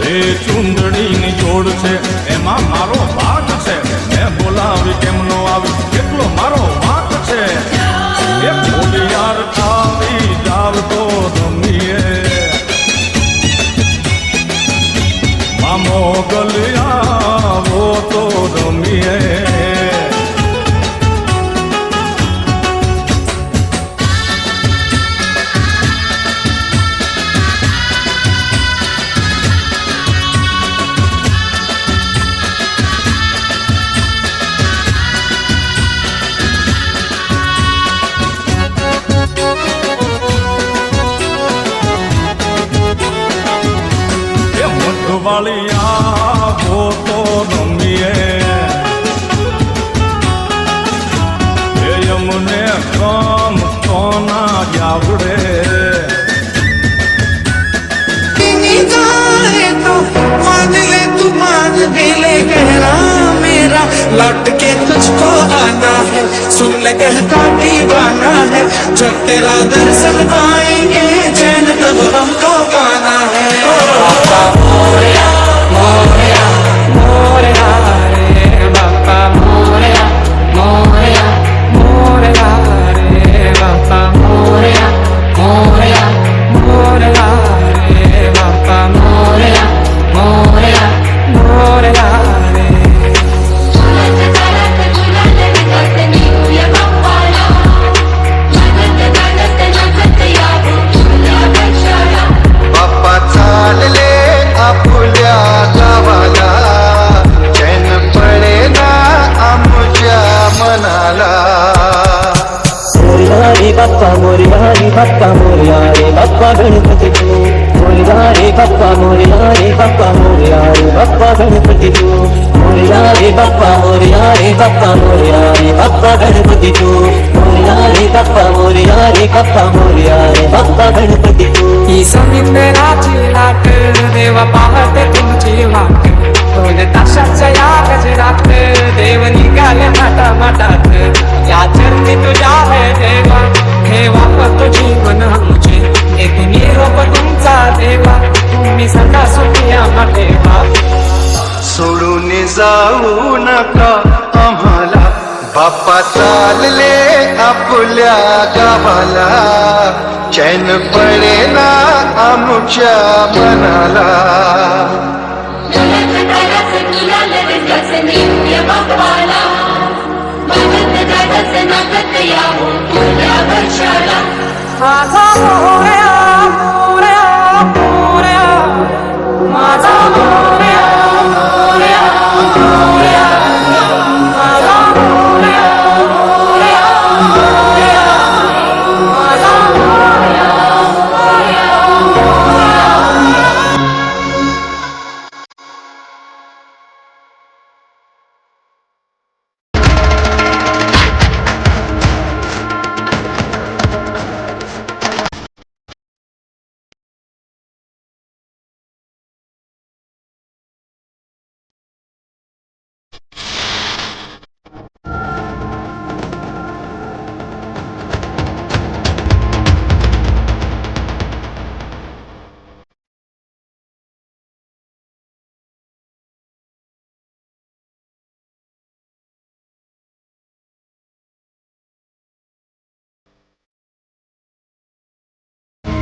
એ ચૂંદડીની જોડ છે એમાં મારો ભાગ છે મેં બોલાવી કેમ નો આવી એટલો મારો વાંક છે એ ખોડિયાર આવી જાવ તો રમીએ મામો ગલિયાવો તો રમીએ વાળિયા વો તો રમીએ એ અમને કામ કોના જાવડે तो मान ले तू मान भी ले गहरा मेरा लौट के तुझको आना है सुन ले कहता दीवाना है जब तेरा दर्शन आएंगे चैन तब हमको पाना है बापा मोरया मोरया मोरया रे बापा मोरया मोरया मोरया रे बापा मोरया मोरया मोरया रे बापा मोरया मोरया मोरया रे बाप्पा चालले आपुल्या गावाला चैन पडे ना आमच्या मनाला मोरया रे बाप्पा मोरया रे बाप्पा मोरया रे बाप्पा गणपती तू मोरया रे बाप्पा मोरया रे बाप्पा मोरया रे बाप्पा गणपती तू मोरया रे बाप्पा मोरया रे बाप्पा मोरया रे बाप्पा गणपती तू मोरया रे बाप्पा मोरया रे बाप्पा मोरया रे बाप्पा गणपती तू ही समुद्राची लाट देवा पाहते तुमची वाट ढोल ताशाच्या या गजरात देव निघाले माटा माटात या चरणी तुझ्या है देवा ठेवा तो जीवन आमचे एक निरोप तुमचा देवा तुम्ही सदा सुखिया ठेवा सोडून जाऊ नका आम्हाला बाप्पा चालले आपुल्या गावाला चैन पडे ना आमच्या मनाला माझा मोरया